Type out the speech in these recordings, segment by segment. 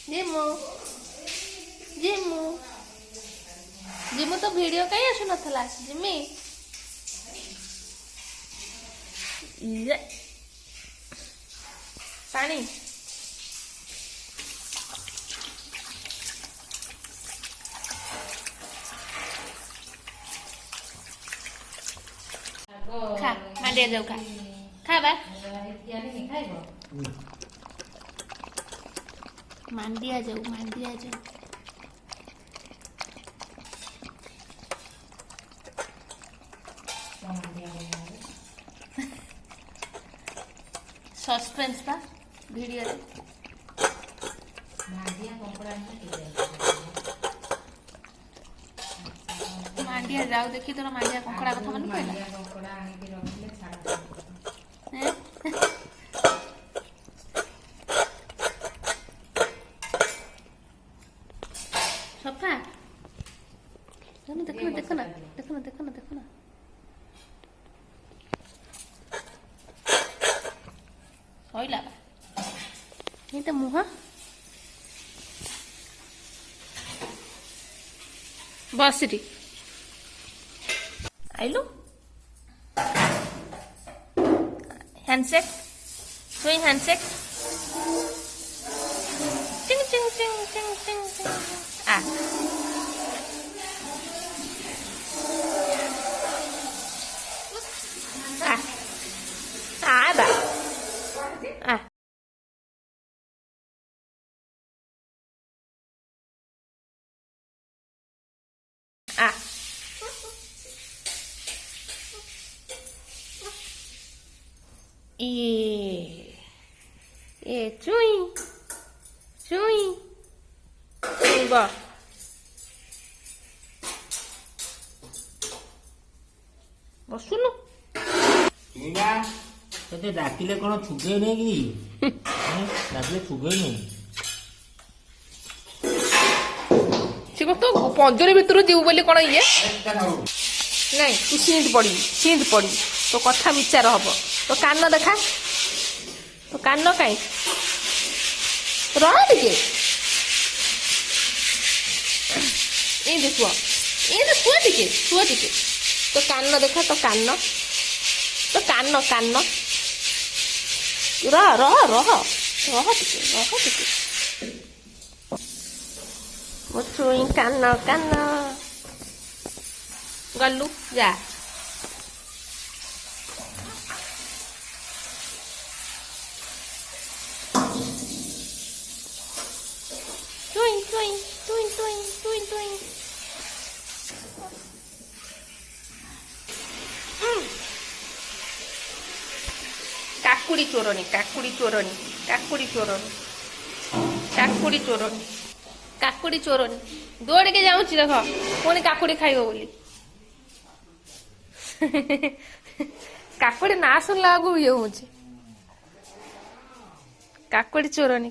जिमु जिमु जिमु तो वीडियो कहीं आसु नथला जिमी पानी खा मांडिया जाऊ खा खा बा मांडिया जाऊ सस्पेंस बा वीडियो रे मांडिया जाऊ देखी तोर मांडिया कंकड़ा कथा मन पड़ला सफा देखो ना सईला ये तो मुह बस री आइलु हैंडशेक डूइंग हैंडशेक चिंग चिंग चिंग चिंग चिंग चिंग आ बा आ आ ये चुई चुई बा बसुनु ते डाकिले कौन छुगे नहीं कि डाकिले छुगे नहीं से तो पंजर भितर जीव बोली कौन ये नहीं तू सींद पड़ी तो कथा विचार हम तो कान देखा तो कान कहीं रहा टे ये शुआ टे तो कान देखा तो कान रह टे मो चुई कान गलु जा टुई काकुड़ी चोरनी दौड़ के जाऊँ देख पुणी काकुड़ी खाइब बोली काकुड़ी ना सुनला आगु ये हूँ काकुड़ी चोरनी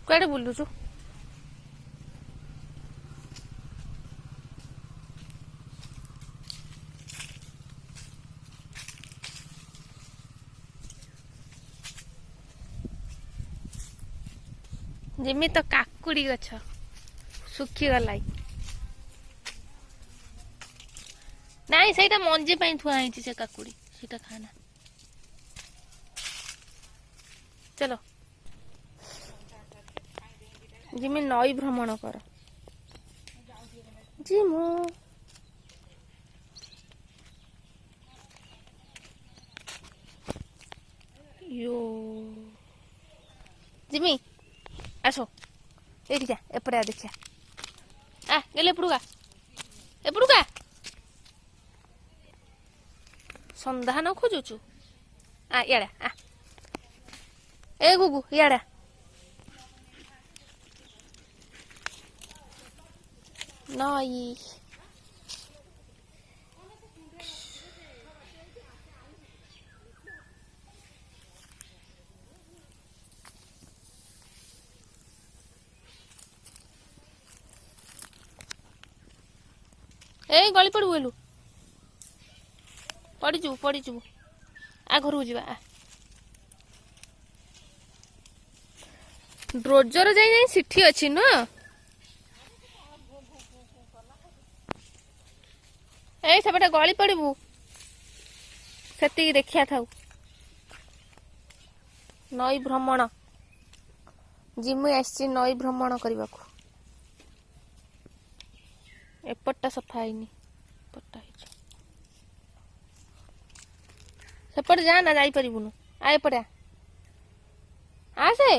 कुआडे बुलुचु जिमी तो काकुड़ी गछ सुखी गलाई नहीं सहीटा मंजी पाई थुआ है से काकुड़ी सीटा खाना चलो जिमी नई भ्रमण कर जिमु यो जिमी आसो ये एपटे देखिया गले एपड़ुका संधान खोजुचु इड़ा ए गुगु इड़ा नई ए गली पड़ू ପଡ଼ିଯିବୁ ଆ ଘରକୁ ଯିବା ଆ। ଡ୍ରୋଜର ଯାଇ ସେଠି ଅଛି ନୁହଁ। ଏଇ ସେପଟେ ଗଳି ପଡ଼ିବୁ ସେତିକି ଦେଖିଆ ଥାଉ। ନଈ ଭ୍ରମଣ ଜିମୁ ଆସିଛି ନଈ ଭ୍ରମଣ କରିବାକୁ। ଏପଟଟା ସଫା ହେଇନି ଏପଟଟା ହେଇଛି। ସେପଟେ ଯା ନା ଯାଇପାରିବୁନୁ ଆ ଏପଟେ ଆସେ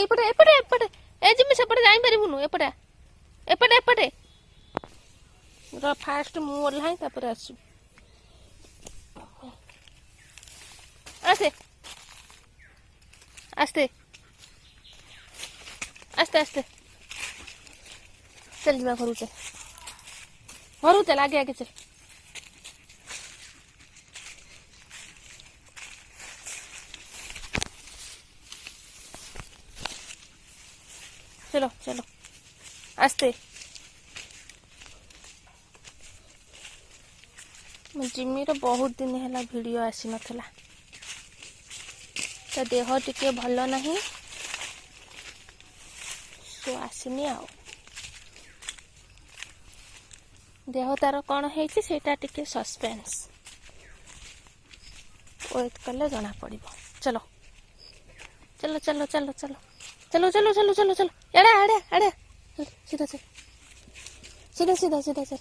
ଏପଟେ ଏପଟେ ଏପଟେ ଏ ଜିମି ସେପଟେ ଯାଇପାରିବୁନୁ ଏପଟେ ଏପଟେ ଏପଟେ ଫାଷ୍ଟ ମୁଁ ଓହ୍ଲାଏ ତାପରେ ଆସିବୁ। ଆସେ ଆସ୍ତେ ଆସ୍ତେ ଆସ୍ତେ चल ଯିବା ଘରକୁ ଚାଲ ଆଗେ ଆଗେ ଚାଲ। चलो चलो आस्ते जिमीर बहुत दिन है वीडियो आसी नथला तो देह टिके भल नहीं सो आसनी आ देह तार कौन है टिके सस्पेंस वेट कले जना पड़ो। चलो चलो चलो चलो चलो चलो चलो चलो चलो चलो एड़े आड़े आड़े सीधा चल सीधा सीधा सीधा चल।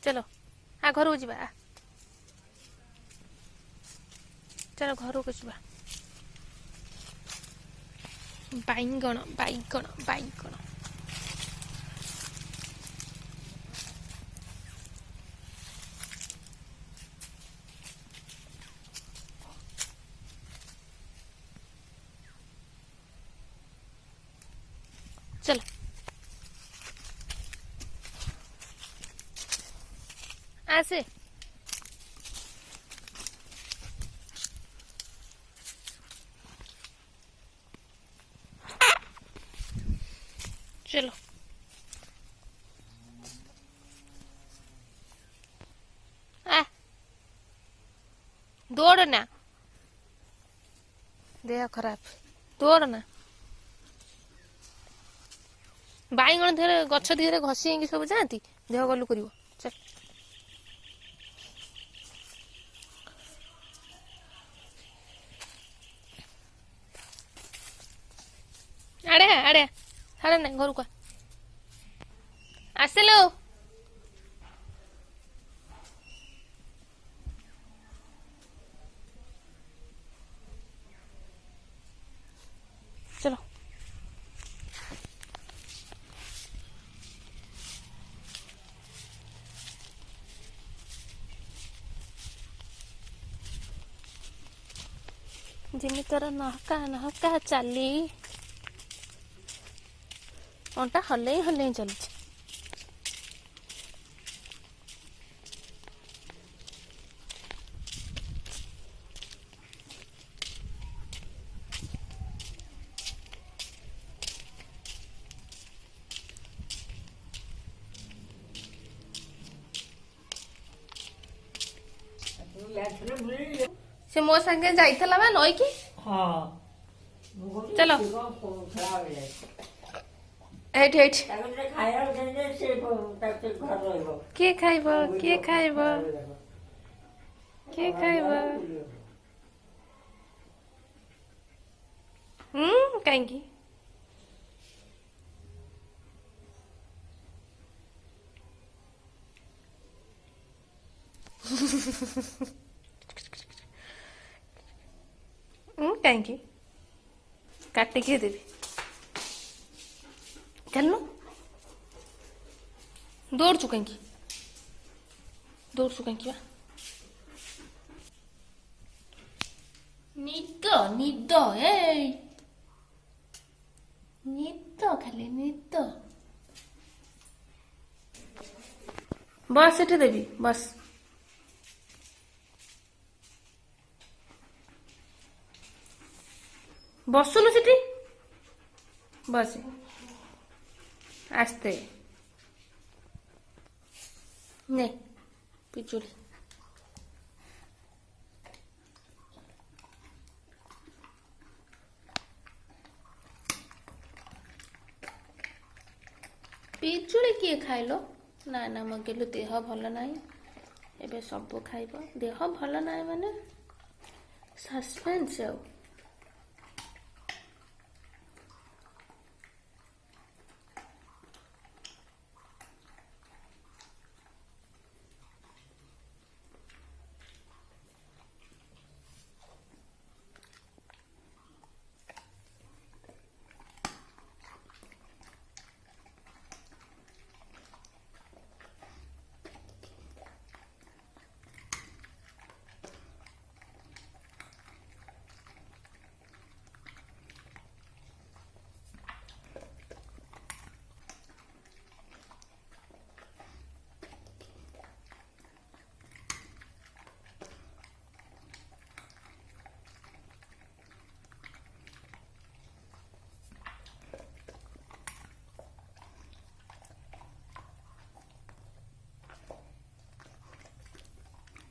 चलो आ घर को जीवा चलो घर को जीवा। बाइगण बाइगण बाइगण चल आसे चलो आ दौड़ ना देह खराब दौड़ ना बाइगण धीरे गछ धीरे घसी सब जाती देह गलु कर चल। आड़े आड़े साड़े ना घर को आसलो चलो जिमी तोर नहका नहका चली अंटा हल हल चलुच। से मो संगे जाइथला बा नई की हाँ चलो एठ एठ के खाइब के खाइब के खाइब कहीं कहीं काटिके देवी चलनु दौड़चु कहीं दौड़चु कहीं निद निद ए निद खाली निद बस एठे देवी बस बसुनु सेठी ବସେ ଆସ୍ତେ ନେ ପିଜୁଳି ପିଜୁଳି କିଏ ଖାଇଲ? ନା ନା ମଗେଇଲୁ ଦେହ ଭଲ ନାହିଁ ଏବେ ସବୁ ଖାଇବ ଦେହ ଭଲ ନାହିଁ ମାନେ ସସ୍ପେନ୍ସ ଆଉ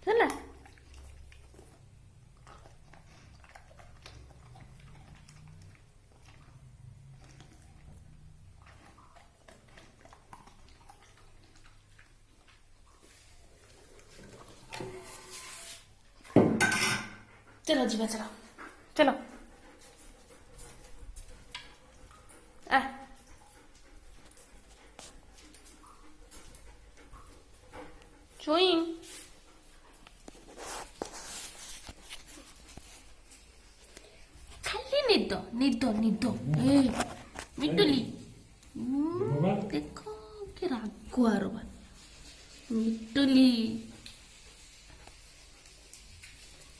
ହେଲା चलो जीवा चलो चलो आ चुई खाली निद निद निद ए मिटुली देखो के रागुआर बा मिटुली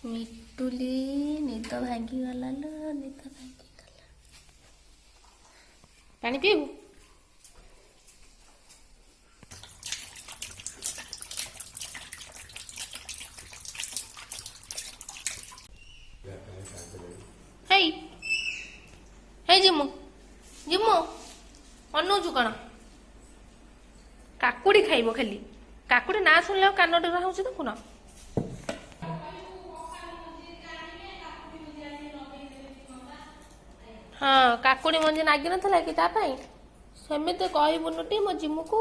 मिटुली निद भांगी गला लो निद भांगी गला पानी पीबू हेई हेई जिमु जिमु ଅନଉଛୁ କ'ଣ କାକୁଡ଼ି ଖାଇବ ଖାଲି କାକୁଡ଼ି ନା ଶୁଣିଲେ କାନ ଡରା ହେଉଛି ଦେଖୁନ ହଁ କାକୁଡ଼ି ମଞ୍ଜି ନାଗିନଥିଲା କି ତା ପାଇଁ ସେମିତି କହିବୁନୁଟି ମୋ ଜିମୁକୁ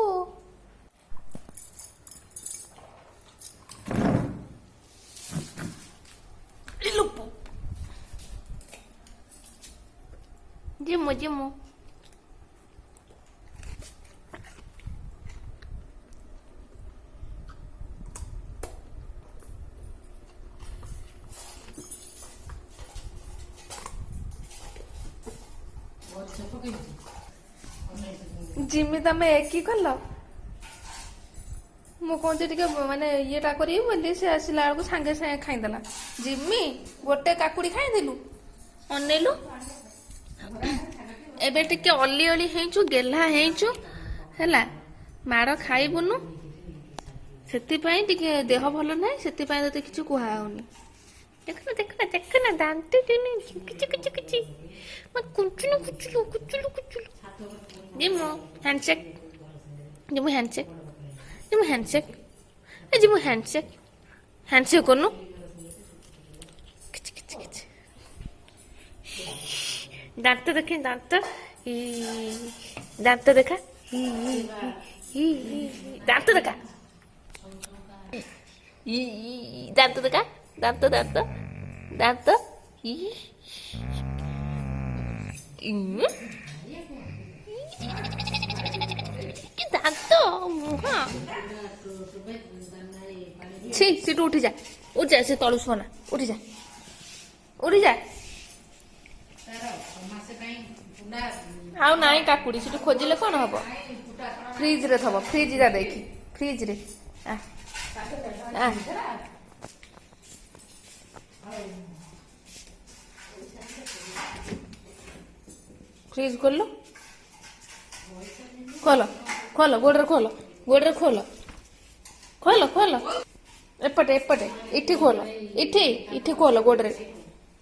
ଜିମୁ ଜିମୁ जिमी तमे एक ही कल मु कौन टिके माने येटा करी बोली से आसिला बेलू सांगे सांगे खाईदेला जिमी गोटे काकुड़ी खाईदेलु अनेलु एबे टिके अली अली हेचु गेला हेचु हैला माड़ खाइबुनु सेति पई टिके देह भलो नाही सेति पई तते किछु कुहा होनी देखना देखना देखना दांती दिनी किछि किछि किछि म कुचुलु कुचुलु कुचुलु कुचुलु जिमो हैंडशेक जिमो हैंडशेक जिमो हैंडशेक ए जिमो हैंडशेक हैंडशेक कोनु किछि किछि किछि दांत देखे दांत दांत देखा दांत देखा दांत देखा दांत दांत दांत दांत मुहा छी सीटू उठी जा से तलु सोना उठी जा उठी जा आउ नाई काकुड़ी सीटू खोजिले कौन हम फ्रिज रे थब फ्रिज जा देखी फ्रिज रे आ आ फ्रिज खोल खोल खोल गोड़े खोल गोड़े खोल खोल खोल एपटे एपटे इठी खोल इठी इठी खोल गोड़े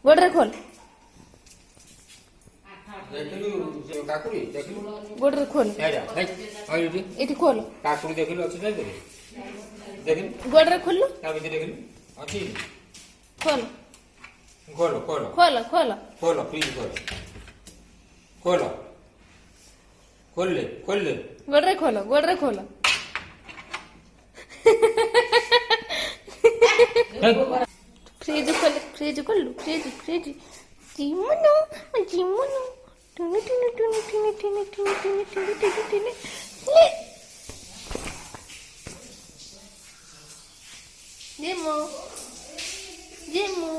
गोड़े खोल ଦେଖିଲୁ କାକୁଡି ଦେଖିଲୁ ଗୋଡ଼ରେ ଖୋଲ ଏଠି ଖୋଲ କାକୁଡି ଦେଖିଲୁ ଅଛି ତା ଭିତରେ ଦେଖିଲୁ ଗୋଡ଼ରେ ଖୋଲ ତା ଭିତରେ ଦେଖିଲୁ ଅଛି ଖୋଲ ଖୋଲ ଖୋଲ ଖୋଲ ଖୋଲ ଖୋଲ ପ୍ଲିଜ ଖୋଲ ଖୋଲ ଖୋଲଲେ ଖୋଲଲେ ଗୋଡ଼ରେ ଖୋଲ ଗୋଡ଼ରେ ଖୋଲ फ्रिज खोल फ्रिज खोल फ्रिज फ्रिज जिमुनु जिमुनु टुनु टुनु टुनु टुनु टुनु टुनु टुनु टुनु टुनु टुनु ले जेमो जेमो